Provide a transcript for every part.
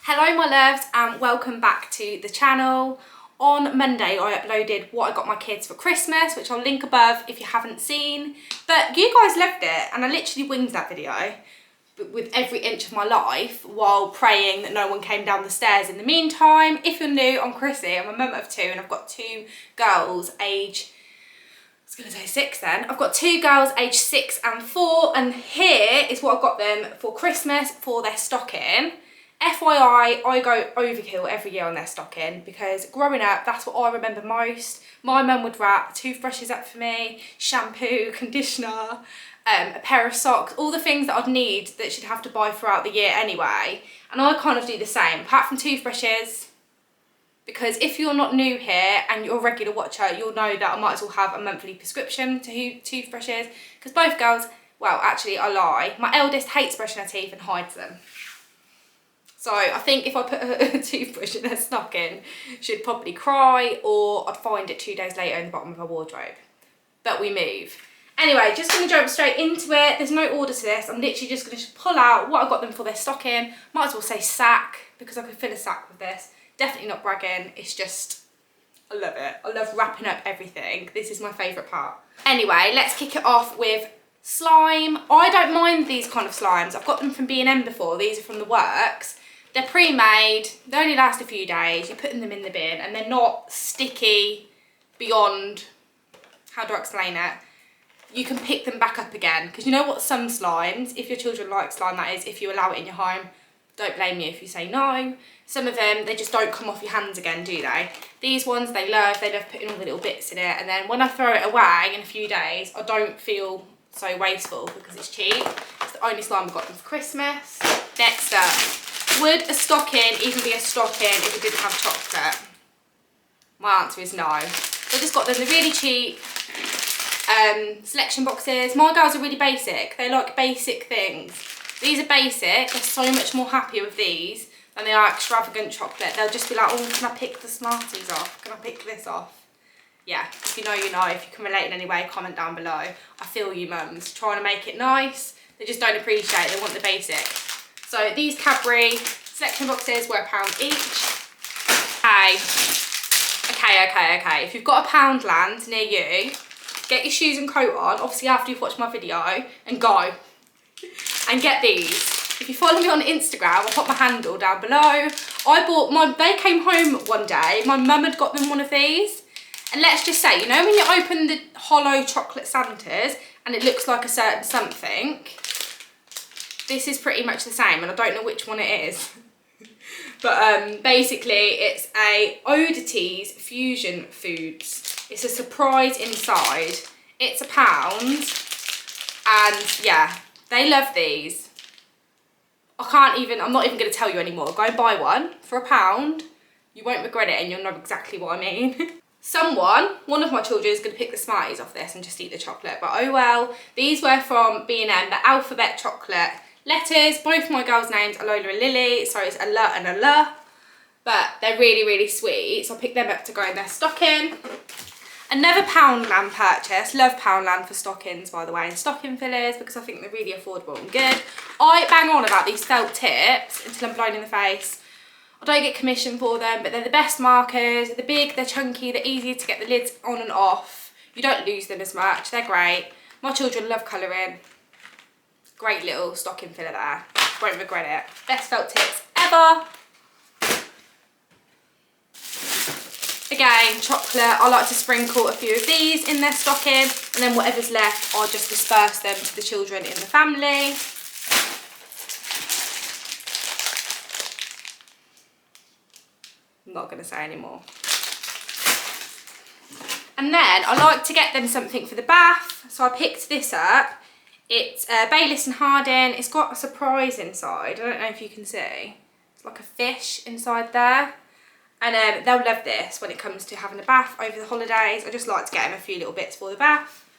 Hello my loves and welcome back to the channel. On Monday I uploaded what I got my kids for Christmas, which I'll link above if you haven't seen. But you guys loved it and I literally winged that video with every inch of my life while praying that no one came down the stairs in the meantime. If you're new, I'm Krissy, I'm a mum of two and I've got two girls age, I was going to say 6 then. I've got two girls aged 6 and 4 and here is what I got them for Christmas for their stocking. FYI, I go overkill every year on their stocking because growing up, that's what I remember most. My mum would wrap toothbrushes up for me, shampoo, conditioner, a pair of socks, all the things that I'd need that she'd have to buy throughout the year anyway. And I kind of do the same, apart from toothbrushes, because if you're not new here and you're a regular watcher, you'll know that I might as well have a monthly prescription to toothbrushes because both girls, well, actually I lie, my eldest hates brushing her teeth and hides them. So I think if I put a toothbrush in her stocking, she'd probably cry or I'd find it 2 days later in the bottom of her wardrobe. But we move. Anyway, just going to jump straight into it. There's no order to this. I'm literally just going to pull out what I got them for their stocking. Might as well say sack because I could fill a sack with this. Definitely not bragging. It's just, I love it. I love wrapping up everything. This is my favourite part. Anyway, let's kick it off with slime. I don't mind these kind of slimes. I've got them from B&M before. These are from the works. They're pre-made, they only last a few days, you're putting them in the bin and they're not sticky beyond, how do I explain it? You can pick them back up again, because you know what, some slimes, if your children like slime, that is, if you allow it in your home, don't blame me if you say no. Some of them, they just don't come off your hands again, do they? These ones they love putting all the little bits in it, and then when I throw it away in a few days, I don't feel so wasteful because it's cheap. It's the only slime I got them for Christmas. Next up. Would a stocking even be a stocking if it didn't have chocolate? My answer is no. So I just got them the really cheap selection boxes. My girls are really basic. They like basic things. These are basic. They're so much more happier with these than they are extravagant chocolate. They'll just be like, oh, can I pick the Smarties off? Can I pick this off? Yeah, if you know, you know. If you can relate in any way, comment down below. I feel you mums. Trying to make it nice. They just don't appreciate it. They want the basic. So these Cadbury selection boxes were £1 each. Okay. If you've got a Poundland near you, get your shoes and coat on, obviously after you've watched my video, and go. And get these. If you follow me on Instagram, I'll put my handle down below. They came home one day, my mum had got them one of these. And let's just say, you know when you open the hollow chocolate Santas and it looks like a certain something? This is pretty much the same and I don't know which one it is. But basically it's a Oddities Fusion Foods. It's a surprise inside. It's £1 and yeah, they love these. I'm not even going to tell you anymore. Go and buy one for £1. You won't regret it and you'll know exactly what I mean. One of my children is going to pick the Smarties off this and just eat the chocolate, but oh well. These were from B&M, the alphabet chocolate letters. Both my girls' names are Lola and Lily, so it's a L and a L, but they're really, really sweet, so I picked them up to go in their stocking. Another Poundland purchase. Love Poundland for stockings, by the way, and stocking fillers because I think they're really affordable and good. I bang on about these felt tips until I'm blown in the face. I don't get commission for them, but they're the best markers. They're big, they're chunky, they're easy to get the lids on and off. You don't lose them as much, they're great. My children love colouring. Great little stocking filler there. Won't regret it. Best felt tips ever. Again, chocolate. I like to sprinkle a few of these in their stocking and then whatever's left, I'll just disperse them to the children in the family. I'm not going to say any more. And then I like to get them something for the bath. So I picked this up. It's Bayliss and Harding. It's got a surprise inside. I don't know if you can see. It's like a fish inside there. And they'll love this when it comes to having a bath over the holidays. I just like to get them a few little bits for the bath.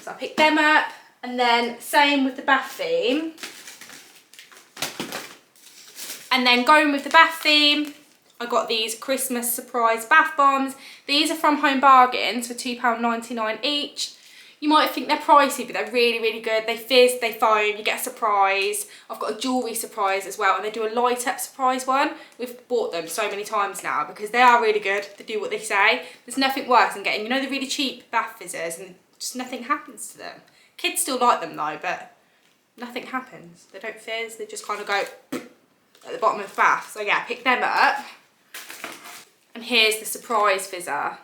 So I picked them up. And then same with the bath theme. And then going with the bath theme, I got these Christmas surprise bath bombs. These are from Home Bargains for £2.99 each. You might think they're pricey, but they're really, really good. They fizz, they foam, you get a surprise. I've got a jewellery surprise as well, and they do a light up surprise one. We've bought them so many times now because they are really good. They do what they say. There's nothing worse than getting, you know, the really cheap bath fizzers and just nothing happens to them. Kids still like them though, but nothing happens. They don't fizz, they just kind of go at the bottom of the bath. So yeah, pick them up. And here's the surprise fizzer.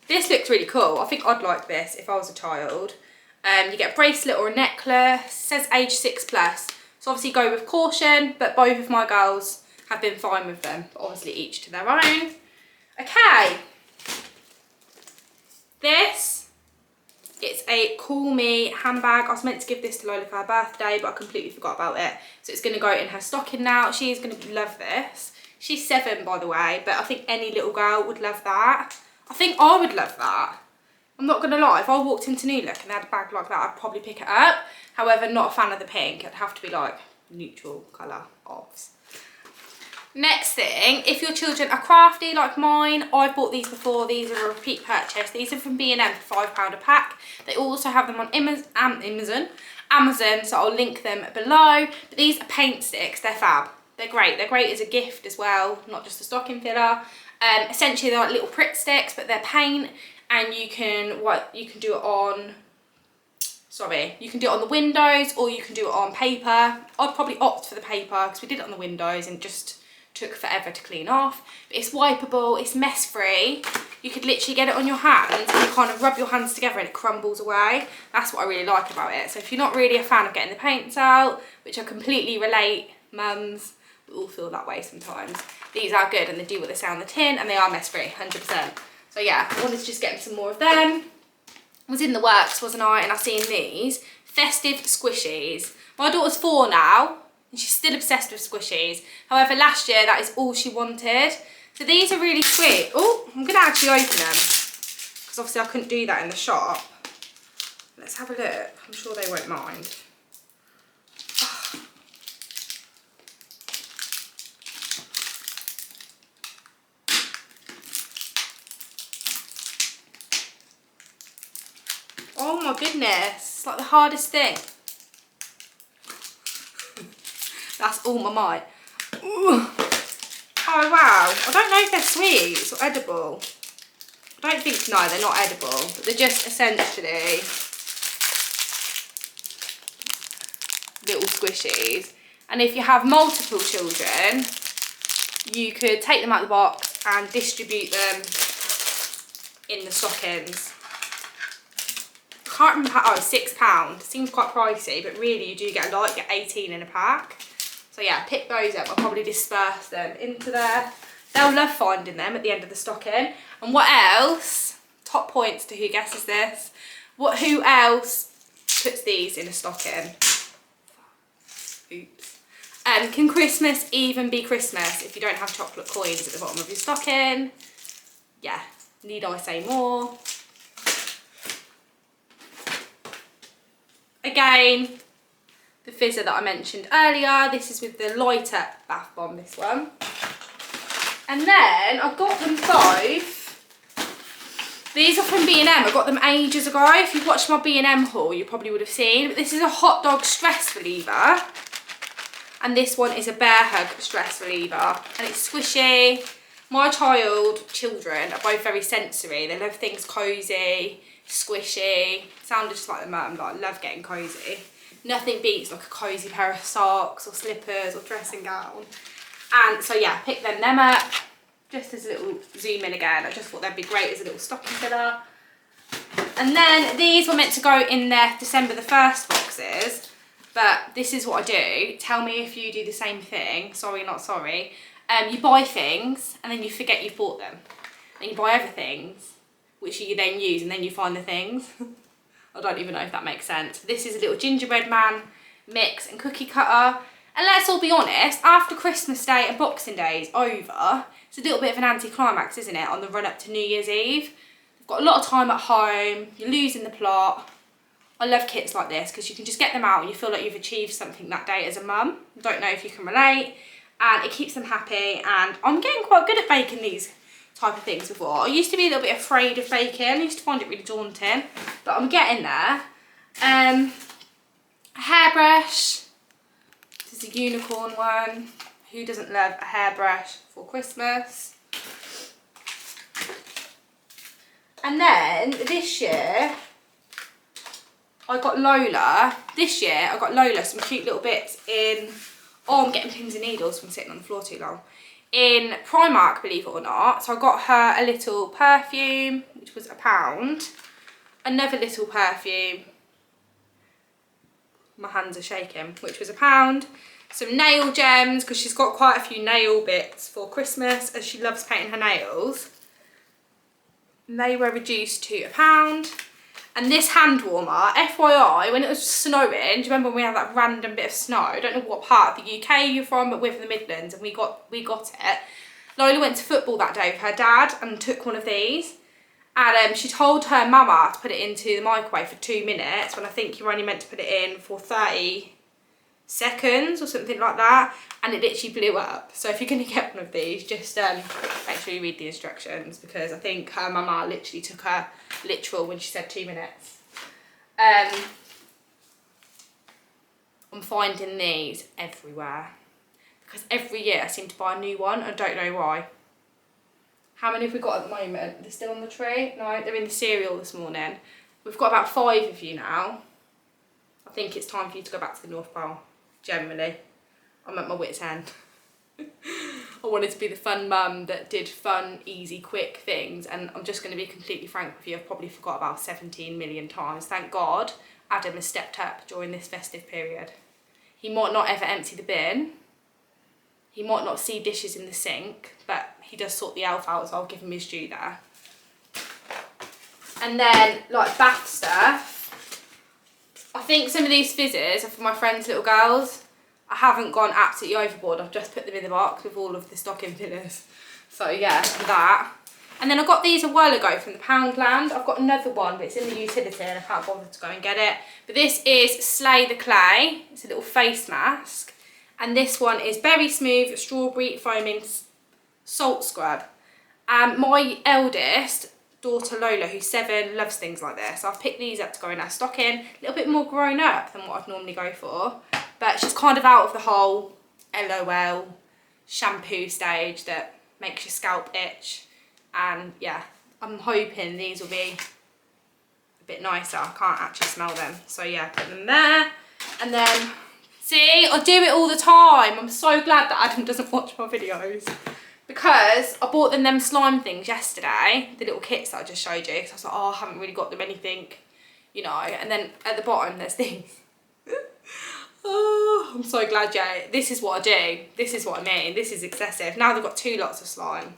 This looks really cool. I think I'd like this if I was a child. You get a bracelet or a necklace. It says age 6+. So obviously go with caution, but both of my girls have been fine with them. But obviously each to their own. Okay. This, it's a Call Me handbag. I was meant to give this to Lola for her birthday, but I completely forgot about it. So it's going to go in her stocking now. She's going to love this. She's 7, by the way, but I think any little girl would love that. I think I would love that. I'm not going to lie, if I walked into New Look and they had a bag like that, I'd probably pick it up. However, not a fan of the pink. It'd have to be like neutral colour offs. Next thing, if your children are crafty like mine, I've bought these before. These are a repeat purchase. These are from B&M for £5 a pack. They also have them on Amazon, so I'll link them below. But these are paint sticks. They're fab. They're great. They're great as a gift as well, not just a stocking filler. Essentially, they're like little Pritt sticks, but they're paint, and you can do it on. You can do it on the windows, or you can do it on paper. I'd probably opt for the paper because we did it on the windows and it just took forever to clean off. But it's wipeable. It's mess free. You could literally get it on your hands and you kind of rub your hands together and it crumbles away. That's what I really like about it. So if you're not really a fan of getting the paints out, which I completely relate, mums, we all feel that way sometimes. These are good and they do what they say on the tin and they are mess free, 100%. So yeah, I wanted to just get some more of them. I was in the works, wasn't I? And I've seen these festive squishies. My daughter's 4 now and she's still obsessed with squishies. However, last year that is all she wanted. So these are really sweet. Oh, I'm gonna actually open them because obviously I couldn't do that in the shop. Let's have a look. I'm sure they won't mind. Oh my goodness, it's like the hardest thing. That's all my might. Ooh. Oh wow, I don't know if they're sweets or edible. I don't think, no, they're not edible, but they're just essentially little squishies. And if you have multiple children, you could take them out of the box and distribute them in the stockings. I can't remember how, oh, £6. Seems quite pricey, but really you do get a lot, you get 18 in a pack. So yeah, pick those up. I'll probably disperse them into there. They'll love finding them at the end of the stocking. And what else? Top points to who guesses this. Who else puts these in a stocking? Oops. Can Christmas even be Christmas if you don't have chocolate coins at the bottom of your stocking? Yeah, need I say more? Again, the fizzer that I mentioned earlier. This is with the lighter bath bomb, this one. And then I got them both. These are from B&M. I got them ages ago. If you've watched my B&M haul, you probably would have seen. But this is a hot dog stress reliever. And this one is a bear hug stress reliever. And it's squishy. My children are both very sensory. They love things cosy, squishy. Sounded just like the mum, like love getting cosy. Nothing beats like a cosy pair of socks or slippers or dressing gown. And so yeah, pick them up. Just as a little zoom in again. I just thought they'd be great as a little stocking filler. And then these were meant to go in their December the 1st boxes. But this is what I do. Tell me if you do the same thing. Sorry, not sorry. You buy things and then you forget you've bought them. And you buy other things which you then use and then you find the things. I don't even know if that makes sense. This is a little gingerbread man mix and cookie cutter. And let's all be honest, after Christmas Day and Boxing Day is over, it's a little bit of an anticlimax, isn't it, on the run up to New Year's Eve. You've got a lot of time at home, you're losing the plot. I love kits like this because you can just get them out and you feel like you've achieved something that day as a mum. Don't know if you can relate. And it keeps them happy, and I'm getting quite good at baking these type of things before. I used to be a little bit afraid of baking. I used to find it really daunting, but I'm getting there. A hairbrush. This is a unicorn one. Who doesn't love a hairbrush for Christmas? And then this year, I got Lola. This year, I got Lola some cute little bits in... Oh, I'm getting pins and needles from sitting on the floor too long. In Primark, believe it or not. So I got her a little perfume, which was £1. Another little perfume. My hands are shaking, which was £1. Some nail gems, because she's got quite a few nail bits for Christmas, as she loves painting her nails. And they were reduced to £1. And this hand warmer, FYI, when it was snowing, do you remember when we had that random bit of snow? I don't know what part of the UK you're from, but we're from the Midlands, and we got it. Lola went to football that day with her dad and took one of these. And she told her mama to put it into the microwave for 2 minutes, when I think you're only meant to put it in for 30 seconds or something like that, and it literally blew up. So if you're going to get one of these, just make sure you read the instructions, because I think her mama literally took her literal when she said 2 minutes. I'm finding these everywhere, because every year I seem to buy a new one. I don't know why. How many have we got at the moment? They're still on the tree? No, they're in the cereal this morning. We've got about 5 of you now. I think it's time for you to go back to the North Pole, generally. I'm at my wit's end. I wanted to be the fun mum that did fun, easy, quick things, and I'm just going to be completely frank with you, I've probably forgot about 17 million times. Thank God Adam has stepped up during this festive period. He might not ever empty the bin. He might not see dishes in the sink, but he does sort the elf out, so I'll give him his due there. And then, like, bath stuff. I think some of these fizzes are for my friend's little girls. I haven't gone absolutely overboard. I've just put them in the box with all of the stocking fillers. So yeah, that. And then I got these a while ago from the Poundland. I've got another one, but it's in the utility and I can't bother to go and get it. But this is Slay the Clay. It's a little face mask. And this one is Berry Smooth Strawberry Foaming Salt Scrub. My eldest daughter Lola, who's 7, loves things like this. So I've picked these up to go in her stocking. A little bit more grown up than what I'd normally go for. But she's kind of out of the whole LOL shampoo stage that makes your scalp itch. And yeah, I'm hoping these will be a bit nicer. I can't actually smell them. So yeah, put them there. And then, see, I do it all the time. I'm so glad that Adam doesn't watch my videos. Because I bought them slime things yesterday, the little kits that I just showed you. So I was like, oh, I haven't really got them anything, you know. And then at the bottom, there's things. Oh, I'm so glad, Jay. This is what I do. This is what I mean. This is excessive. Now they've got 2 lots of slime.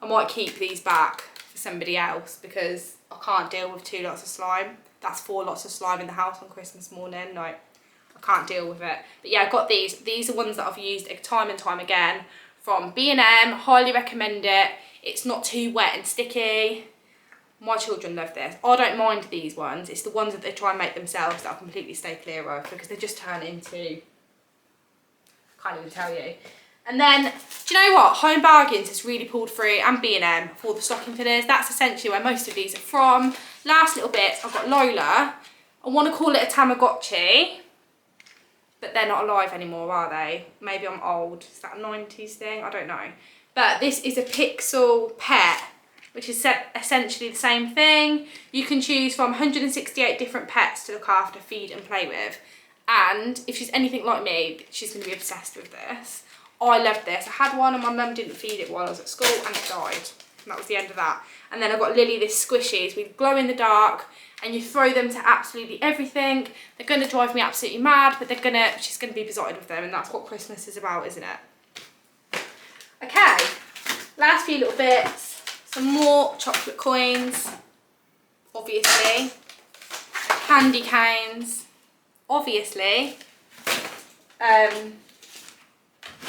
I might keep these back for somebody else because I can't deal with 2 lots of slime. That's 4 lots of slime in the house on Christmas morning. No, I can't deal with it. But yeah, I got these. These are ones that I've used time and time again from B&M. Highly recommend it. It's not too wet and sticky. My children love this. I don't mind these ones. It's the ones that they try and make themselves that I completely stay clear of because they just turn into... can't even tell you. And then, do you know what? Home Bargains has really pulled through, and B&M for the stocking fillers. That's essentially where most of these are from. Last little bit, I've got Lola. I want to call it a Tamagotchi, but they're not alive anymore, are they? Maybe I'm old. Is that a 90s thing? I don't know. But this is a Pixel Pet, which is essentially the same thing. You can choose from 168 different pets to look after, feed and play with. And if she's anything like me, she's going to be obsessed with this. I loved this. I had one and my mum didn't feed it while I was at school and it died. And that was the end of that. And then I got Lily this squishies with glow in the dark, and you throw them to absolutely everything. They're going to drive me absolutely mad, but she's going to be besotted with them, and that's what Christmas is about, isn't it? Okay, last few little bits. Some more chocolate coins, obviously. Candy canes, obviously. I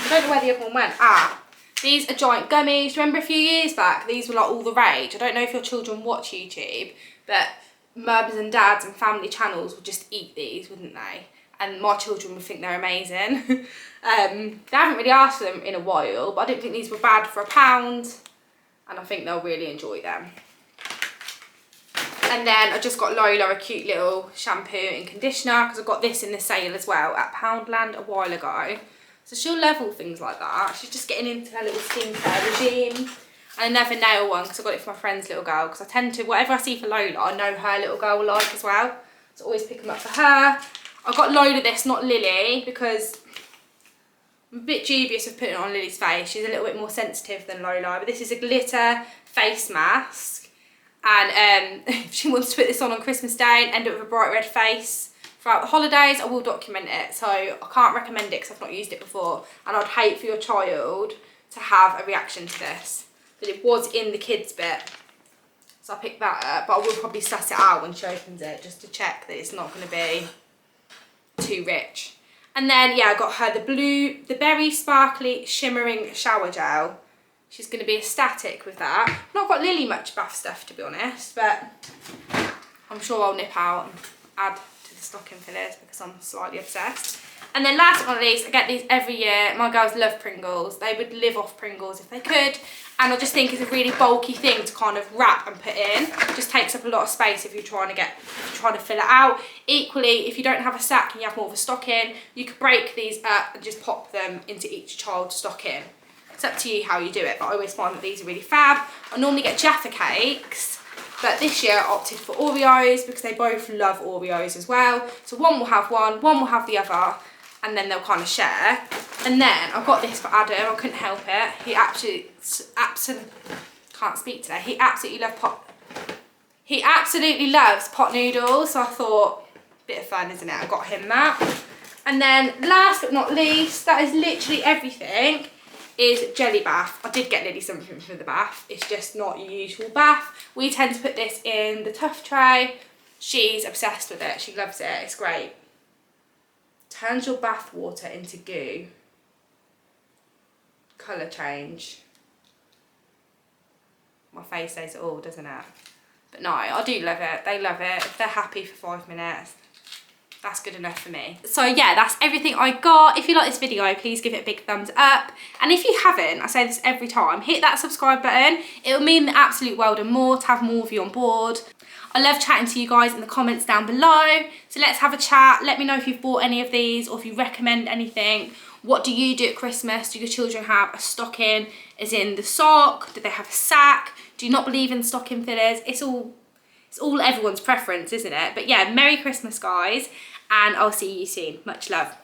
don't know where the other one went. These are giant gummies. Remember a few years back, these were like all the rage. I don't know if your children watch YouTube, but mums and dads and family channels would just eat these, wouldn't they? And my children would think they're amazing. They haven't really asked for them in a while, but I didn't think these were bad for £1. and I think they'll really enjoy them. And then I just got Lola a cute little shampoo and conditioner because I got this in the sale as well at Poundland a while ago. So she'll love all things like that. She's just getting into her little skincare regime. And another nail one because I got it for my friend's little girl, because I tend to, whatever I see for Lola, I know her little girl will like as well. So I always pick them up for her. I got Lola this, not Lily, because I'm a bit dubious of putting it on Lily's face. She's a little bit more sensitive than Lola. But this is a glitter face mask. And if she wants to put this on Christmas Day and end up with a bright red face throughout the holidays, I will document it. So I can't recommend it because I've not used it before. And I'd hate for your child to have a reaction to this. But it was in the kids bit. So I picked that up. But I will probably suss it out when she opens it just to check that it's not going to be too rich. And then, yeah, I got her the Berry Sparkly Shimmering Shower Gel. She's going to be ecstatic with that. I've not got Lily much bath stuff, to be honest, but I'm sure I'll nip out and add to the stocking fillers because I'm slightly obsessed. And then last but not least, I get these every year. My girls love Pringles. They would live off Pringles if they could. And I just think it's a really bulky thing to kind of wrap and put in. It just takes up a lot of space if you're trying to fill it out. Equally, if you don't have a sack and you have more of a stocking, you could break these up and just pop them into each child's stocking. It's up to you how you do it, but I always find that these are really fab. I normally get Jaffa cakes, but this year I opted for Oreos because they both love Oreos as well. So one will have one will have the other, and then they'll kind of share. And then I got this for Adam. I couldn't help it. He absolutely can't speak today. He absolutely loves pot noodles. So I thought, bit of fun, isn't it? I got him that. And then last but not least, that is literally everything, is jelly bath. I did get Lily something for the bath. It's just not your usual bath. We tend to put this in the Tough tray. She's obsessed with it. She loves it. It's great. Turns your bath water into goo. Colour change. My face says it all, doesn't it? But no, I do love it. They love it. If they're happy for 5 minutes, that's good enough for me. So yeah, that's everything I got. If you like this video, please give it a big thumbs up. And if you haven't, I say this every time, hit that subscribe button. It will mean the absolute world and more to have more of you on board. I love chatting to you guys in the comments down below. So let's have a chat. Let me know if you've bought any of these or if you recommend anything. What do you do at Christmas? Do your children have a stocking, as in the sock? Do they have a sack? Do you not believe in stocking fillers? It's all everyone's preference, isn't it? But yeah, Merry Christmas, guys. And I'll see you soon. Much love.